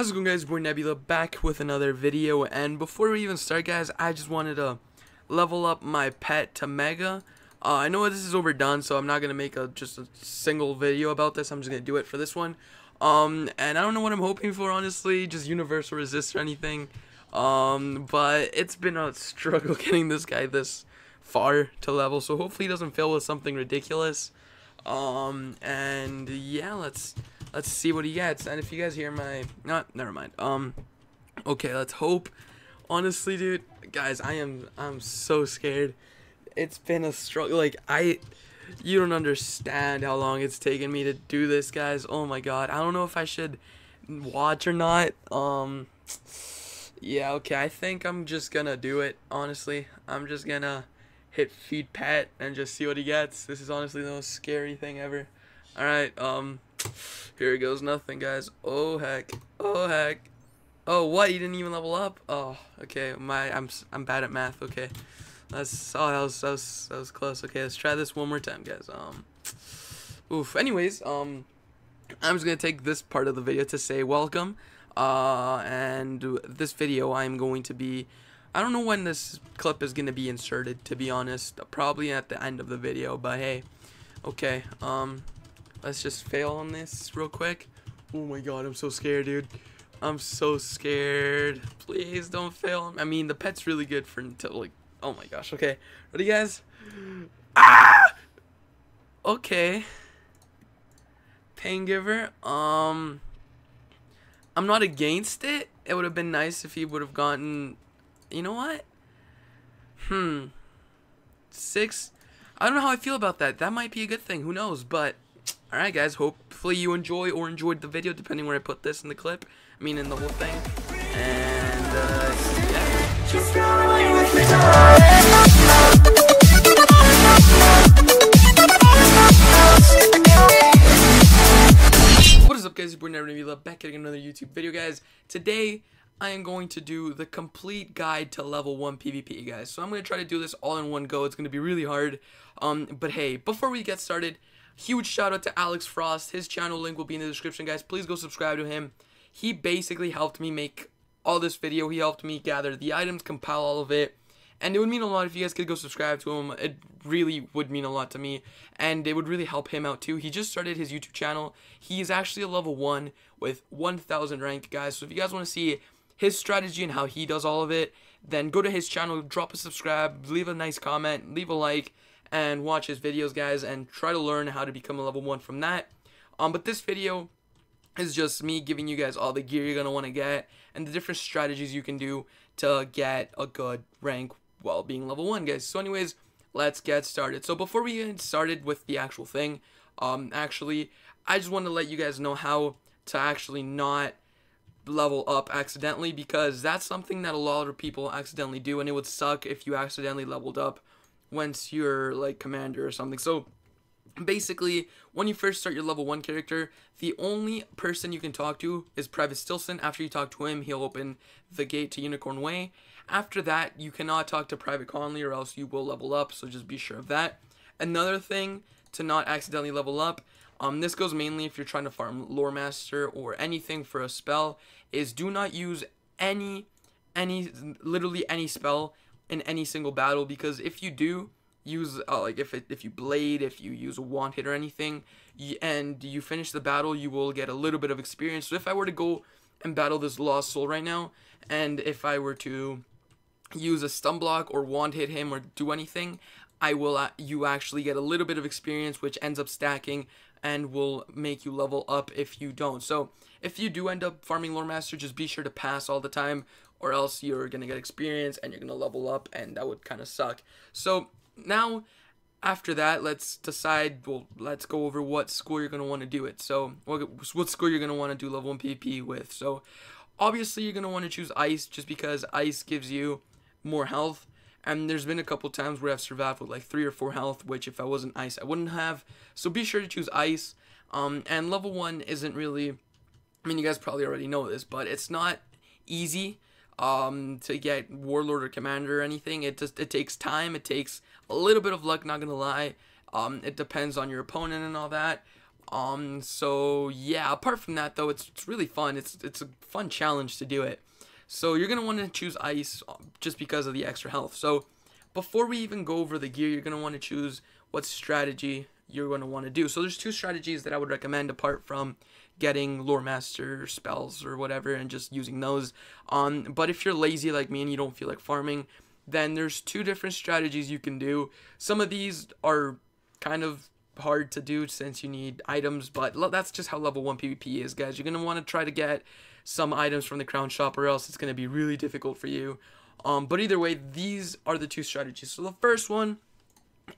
How's it going, guys? Boy Nebula back with another video, and before we even start, guys, I just wanted to level up my pet to Mega. I know this is overdone, so I'm not gonna make just a single video about this. I'm just gonna do it for this one. And I don't know what I'm hoping for, honestly, just universal resist or anything. But it's been a struggle getting this guy this far to level, so hopefully he doesn't fail with something ridiculous. And yeah, let's see what he gets. And if you guys hear my never mind. Okay, let's hope. Honestly, dude, guys, I'm so scared. It's been a struggle. Like, you don't understand how long it's taken me to do this, guys. Oh my god, I don't know if I should watch or not. Yeah, okay, I think I'm just gonna do it. Honestly, I'm just gonna hit feed pet and just see what he gets. This is honestly the most scary thing ever. Alright, here goes nothing, guys. Oh heck. Oh heck. Oh, what? He didn't even level up? Oh, okay. I'm bad at math. Okay. That was close. Okay, let's try this one more time, guys. Oof. Anyways, I'm just gonna take this part of the video to say welcome. And this video I'm going to be, I don't know when this clip is gonna be inserted, to be honest. Probably at the end of the video, but hey. Okay, let's just fail on this real quick. Oh my god, I'm so scared, dude. I'm so scared. Please don't fail. I mean, the pet's really good for until, like, oh my gosh. Okay, ready, guys? Ah! Okay. Pain giver. I'm not against it. It would have been nice if he would have gotten, you know what? 6. I don't know how I feel about that. That might be a good thing. Who knows? But alright, guys. Hopefully you enjoy or enjoyed the video, depending where I put this in the clip. I mean, in the whole thing. And yeah. Just rolling with the What is up, guys? We're never gonna be back at another YouTube video, guys. Today I am going to do the complete guide to level 1 PvP, guys. So I'm going to try to do this all in one go. It's going to be really hard. But hey, before we get started, huge shout out to Alex Frost. His channel link will be in the description, guys. Please go subscribe to him. He basically helped me make all this video. He helped me gather the items, compile all of it. And it would mean a lot if you guys could go subscribe to him. It really would mean a lot to me. And it would really help him out too. He just started his YouTube channel. He is actually a level 1 with 1000 rank, guys. So if you guys want to see his strategy and how he does all of it, then go to his channel, drop a subscribe, leave a nice comment, leave a like, and watch his videos, guys, and try to learn how to become a level 1 from that. But this video is just me giving you guys all the gear you're going to want to get and the different strategies you can do to get a good rank while being level 1, guys. So anyways, let's get started. So before we get started with the actual thing, actually, I just want to let you guys know how to actually not level up accidentally, because that's something that a lot of people accidentally do, and it would suck if you accidentally leveled up once you're like commander or something. So basically, when you first start your level 1 character, the only person you can talk to is Private Stilson. After you talk to him, he'll open the gate to Unicorn Way. After that, you cannot talk to Private Conley or else you will level up, so just be sure of that. Another thing to not accidentally level up, this goes mainly if you're trying to farm Lore Master or anything for a spell, is do not use literally any spell in any single battle, because if you do use like if you blade, if you use a wand hit or anything, and you finish the battle, you will get a little bit of experience. So if I were to go and battle this Lost Soul right now, and if I were to use a stun block or wand hit him or do anything, you actually get a little bit of experience, which ends up stacking and will make you level up if you don't. So if you do end up farming Lore Master, just be sure to pass all the time, or else you're gonna get experience and you're gonna level up, and that would kind of suck. So now, after that, let's decide, well, let's go over what school you're gonna want to do it. So what school you're gonna want to do level 1 PvP with. So obviously you're gonna want to choose Ice, just because Ice gives you more health. And there's been a couple times where I've survived with like 3 or 4 health, which if I wasn't Ice, I wouldn't have. So be sure to choose Ice. And level 1 isn't really, I mean, you guys probably already know this, but it's not easy to get Warlord or Commander or anything. It takes time. It takes a little bit of luck, not gonna lie. It depends on your opponent and all that. So yeah, apart from that though, it's really fun. It's a fun challenge to do it. So you're gonna want to choose ice just because of the extra health. So before we even go over the gear, you're gonna want to choose what strategy you're gonna want to do. So there's two strategies that I would recommend apart from getting lore master spells or whatever and just using those. But if you're lazy like me and you don't feel like farming, then there's two different strategies you can do. Some of these are kind of hard to do since you need items, but that's just how level 1 PvP is, guys. You're going to want to try to get some items from the crown shop or else it's going to be really difficult for you. But either way, these are the two strategies. So the first one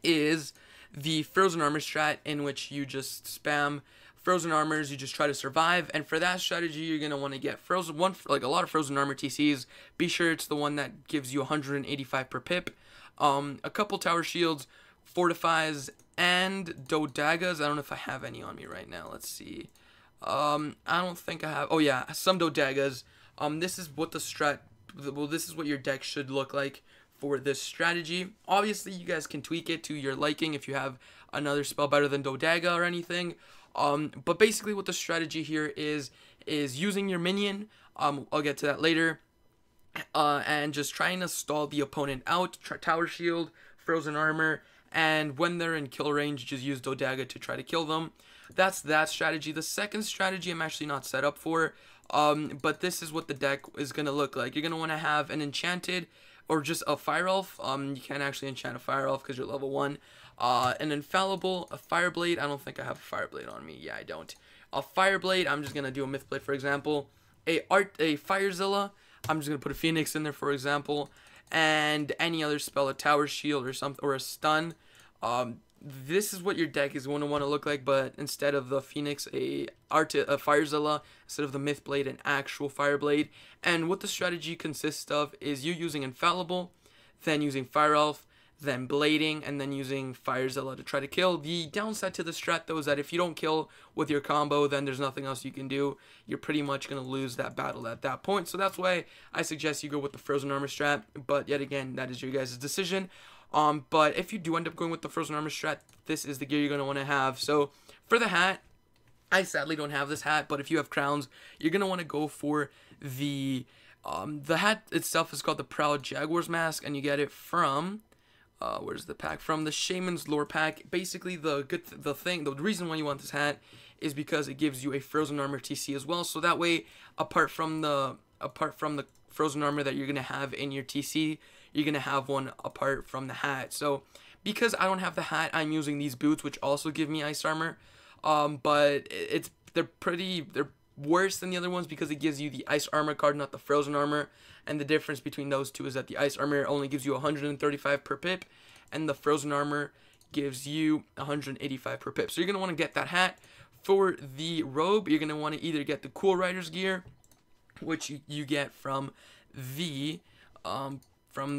is the frozen armor strat, in which you just spam frozen armors, you just try to survive, and for that strategy you're going to want to get frozen like a lot of frozen armor TCs. Be sure it's the one that gives you 185 per pip, a couple tower shields, fortifies, and dodagas. I don't know if I have any on me right now. Let's see. I don't think I have. Oh yeah, some dodagas. This is what the this is what your deck should look like for this strategy. Obviously you guys can tweak it to your liking if you have another spell better than dodaga or anything. But basically what the strategy here is using your minion, I'll get to that later, and just trying to stall the opponent out, tower shield, frozen armor, and when they're in kill range, just use dodaga to try to kill them. That's that strategy. The second strategy I'm actually not set up for, but this is what the deck is going to look like. You're going to want to have an enchanted or just a fire elf. You can't actually enchant a fire elf because you're level 1. An infallible, a fireblade. I don't think I have a fireblade on me. Yeah, I don't. A fireblade. I'm just gonna do a mythblade, for example. A firezilla. I'm just gonna put a phoenix in there, for example. And any other spell, a tower shield or something, or a stun. This is what your deck is going to want to look like, but instead of the phoenix, a firezilla. Instead of the mythblade, an actual fireblade. And what the strategy consists of is you using infallible, then using fire elf, then blading, and then using firezilla to try to kill. The downside to the strat though is that if you don't kill with your combo, then there's nothing else you can do. You're pretty much going to lose that battle at that point. So that's why I suggest you go with the frozen armor strat, but yet again, that is your guys' decision. But if you do end up going with the frozen armor strat, this is the gear you're going to want to have. So for the hat, I sadly don't have this hat, but if you have crowns, you're going to want to go for the hat itself is called the Proud Jaguar's Mask, and you get it from where's the pack? From the Shaman's Lore pack. Basically, the reason why you want this hat is because it gives you a frozen armor TC as well. So that way, apart from the frozen armor that you're gonna have in your TC, you're gonna have one apart from the hat. So because I don't have the hat, I'm using these boots, which also give me ice armor. But they're worse than the other ones because it gives you the ice armor card, not the frozen armor. And the difference between those two is that the ice armor only gives you 135 per pip, and the frozen armor gives you 185 per pip. So you're going to want to get that hat. For the robe, you're going to want to either get the Cool Rider's gear, which you get from the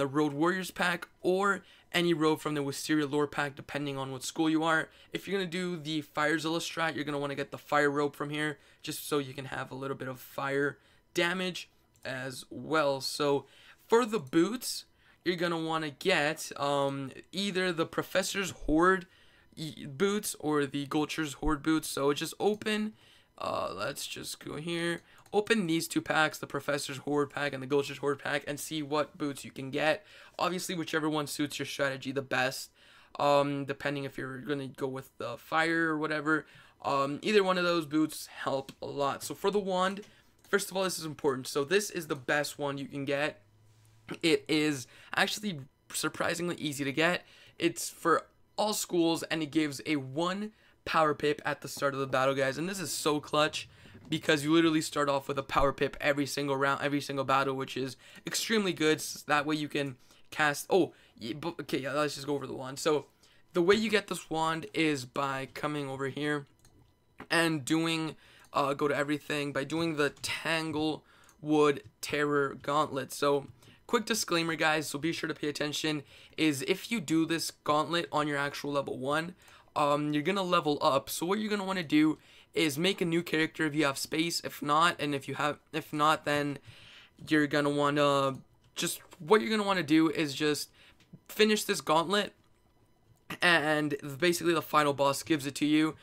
Road Warriors pack, or any robe from the Wisteria Lore pack, depending on what school you are. If you're going to do the Firezilla strat, you're going to want to get the Fire Robe from here, just so you can have a little bit of fire damage as well. So for the boots, you're going to want to get either the Professor's Horde boots or the Gulcher's Horde boots. So just open, let's just go here. Open these two packs, the Professor's Horde pack and the Gulcher's Horde pack, and see what boots you can get. Obviously, whichever one suits your strategy the best, depending if you're going to go with the fire or whatever. Either one of those boots help a lot. So for the wand, first of all, this is important. So this is the best one you can get. It is actually surprisingly easy to get. It's for all schools, and it gives a 1 power pip at the start of the battle, guys. And this is so clutch, because you literally start off with a power pip every single round, every single battle, which is extremely good. So that way you can cast... okay, yeah, let's just go over the wand. So the way you get this wand is by coming over here and doing... go to everything, by doing the Tanglewood Terror Gauntlet. So quick disclaimer, guys, so be sure to pay attention, is if you do this gauntlet on your actual level 1, you're going to level up. So what you're going to want to do is make a new character if you have space. If not, then you're going to want to what you're going to want to do is just finish this gauntlet, and basically the final boss gives it to you.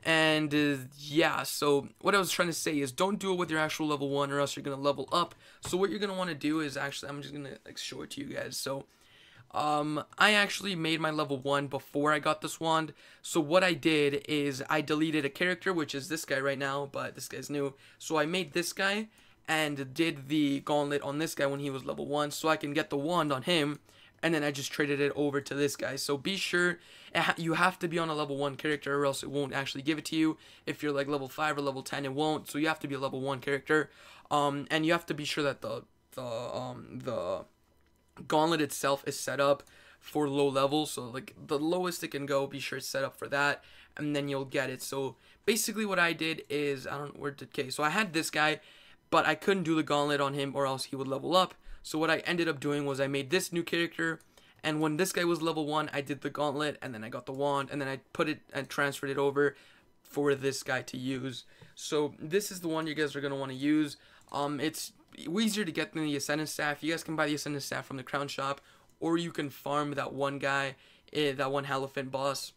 And yeah, so what I was trying to say is don't do it with your actual level 1 or else you're going to level up. So what you're going to want to do is actually, I'm just going to like show it to you guys. So I actually made my level 1 before I got this wand. So what I did is I deleted a character, which is this guy right now, but this guy's new. So I made this guy and did the gauntlet on this guy when he was level 1 so I can get the wand on him. And then I just traded it over to this guy. So be sure you have to be on a level 1 character or else it won't actually give it to you. If you're like level 5 or level 10, it won't. So you have to be a level 1 character. And you have to be sure that the gauntlet itself is set up for low levels. So like the lowest it can go, be sure it's set up for that. And then you'll get it. So basically what I did is, I don't know where did, okay, so I had this guy, but I couldn't do the gauntlet on him or else he would level up. So what I ended up doing was I made this new character, and when this guy was level 1, I did the gauntlet, and then I got the wand, and then I put it and transferred it over for this guy to use. So this is the one you guys are going to want to use. It's easier to get than the Ascendant Staff. You guys can buy the Ascendant Staff from the Crown Shop, or you can farm that one guy, that one Halophant boss.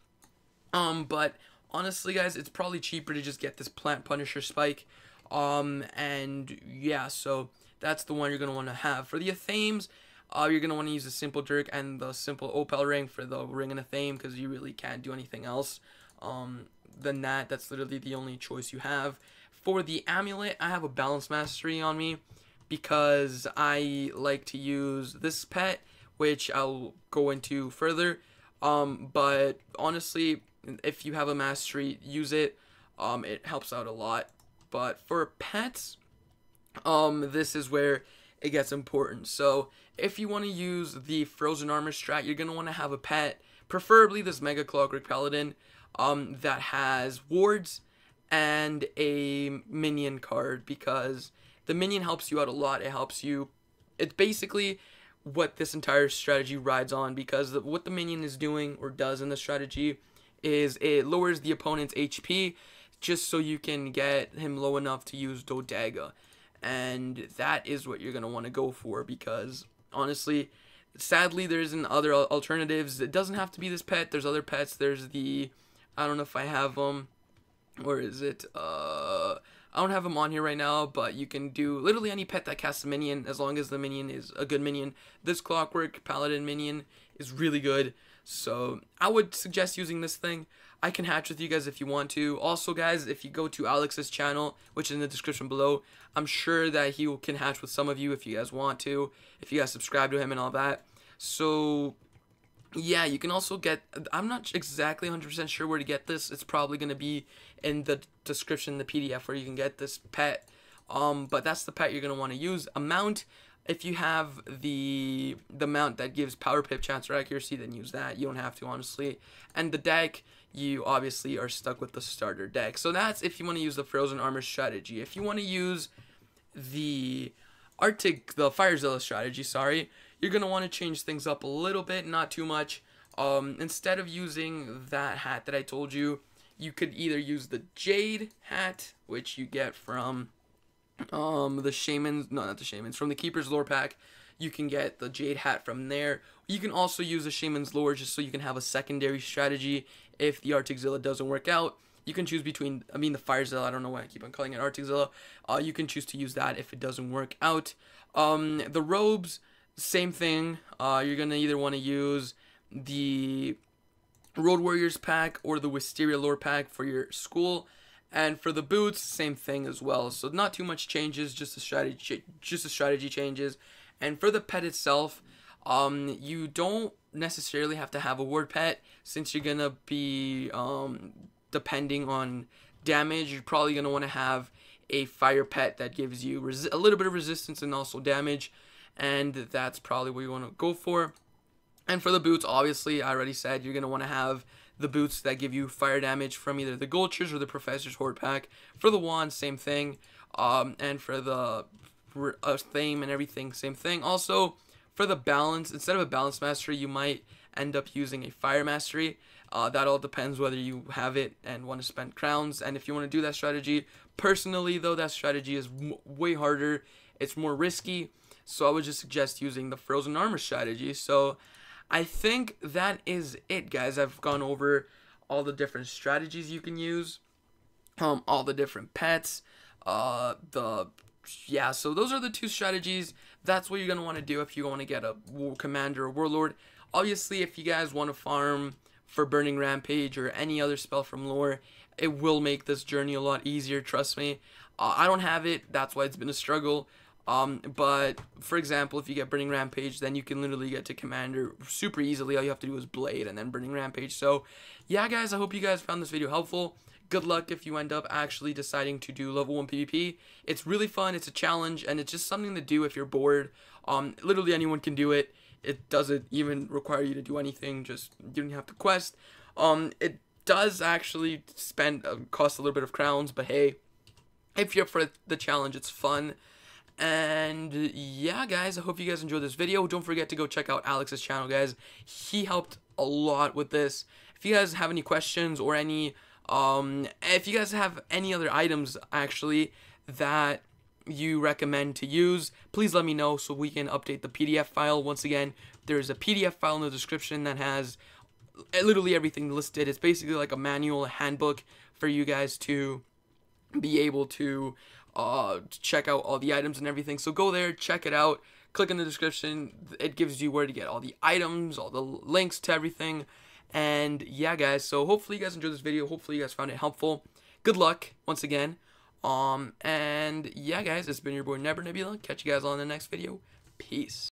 But honestly, guys, it's probably cheaper to just get this Plant Punisher Spike. And yeah, so that's the one you're going to want to have. For the Athames, you're going to want to use the Simple Dirk and the Simple Opal Ring for the Ring and Athame, because you really can't do anything else than that. That's literally the only choice you have. For the Amulet, I have a Balance Mastery on me because I like to use this pet, which I'll go into further. But honestly, if you have a Mastery, use it. It helps out a lot. But for pets, this is where it gets important. So if you want to use the Frozen Armor strat, you're going to want to have a pet, preferably this Mega Clockwork Paladin, that has wards and a minion card, because the minion helps you out a lot. It helps you, it's basically what this entire strategy rides on, because what the minion is doing or does in the strategy is it lowers the opponent's HP just so you can get him low enough to use Dodaga. And that is what you're going to want to go for, because honestly, sadly, there isn't other alternatives. It doesn't have to be this pet. There's other pets. There's the, I don't know if I have them, or is it, I don't have them on here right now, but you can do literally any pet that casts a minion, as long as the minion is a good minion. This Clockwork Paladin minion is really good, so I would suggest using this thing. I can hatch with you guys if you want to. Also, guys, if you go to Alex's channel, which is in the description below, I'm sure that he can hatch with some of you if you guys want to, if you guys subscribe to him and all that. So yeah, you can also get, I'm not exactly 100% sure where to get this. It's probably going to be in the description, the PDF, where you can get this pet. But that's the pet you're going to want to use. A mount, if you have the mount that gives power pip, chance, or accuracy, then use that. You don't have to, honestly. And the deck, you obviously are stuck with the starter deck. So that's if you want to use the Frozen Armor strategy. If you want to use the Firezilla strategy, sorry, you're going to want to change things up a little bit, not too much. Instead of using that hat that I told you, you could either use the Jade hat, which you get from the Shamans, no, not the Shamans, from the Keeper's Lore pack. You can get the Jade hat from there. You can also use the Shaman's Lore just so you can have a secondary strategy if the Arcticzilla doesn't work out. You can choose between, the Firezilla, I don't know why I keep on calling it Arcticzilla. You can choose to use that if it doesn't work out. The robes, same thing. You're going to either want to use the Road Warriors pack or the Wisteria Lore pack for your school. And for the boots, same thing as well. So not too much changes, just the strategy changes. And for the pet itself, you don't necessarily have to have a ward pet, since you're gonna be depending on damage. You're probably gonna want to have a fire pet that gives you a little bit of resistance and also damage, and that's probably what you want to go for. And for the boots, obviously, I already said you're gonna want to have the boots that give you fire damage from either the Gulchers or the Professor's Horde pack. For the wand, same thing. And for the Thame and everything, same thing. Also, for the balance, instead of a balance mastery, you might end up using a fire mastery. That all depends whether you have it and want to spend crowns. And if you want to do that strategy, personally though, that strategy is way harder. It's more risky. So I would just suggest using the Frozen Armor strategy. So I think that is it, guys. I've gone over all the different strategies you can use. all the different pets, so those are the two strategies. That's what you're going to want to do if you want to get a commander or warlord. Obviously, if you guys want to farm for Burning Rampage or any other spell from lore, it will make this journey a lot easier, trust me. I don't have it, that's why it's been a struggle. But for example, if you get Burning Rampage, then you can literally get to commander super easily. All you have to do is Blade and then Burning Rampage. So yeah, guys, I hope you guys found this video helpful. Good luck if you end up actually deciding to do level 1 PvP. It's really fun, it's a challenge, and it's just something to do if you're bored. Literally anyone can do it. It doesn't even require you to do anything, just you don't have to quest. It does actually cost a little bit of crowns, but hey, if you're up for the challenge, it's fun. And yeah, guys, I hope you guys enjoyed this video. Don't forget to go check out Alex's channel, guys. He helped a lot with this. If you guys have any questions or any if you guys have any other items actually that you recommend to use, please let me know so we can update the PDF file. Once again, there's a PDF file in the description that has literally everything listed. It's basically like a manual, a handbook for you guys to be able to check out all the items and everything. So go there, check it out, click in the description. It gives you where to get all the items, all the links to everything. And yeah, guys, so hopefully you guys enjoyed this video. Hopefully you guys found it helpful. Good luck once again. And yeah, guys, it's been your boy Nebula. Catch you guys on the next video. Peace.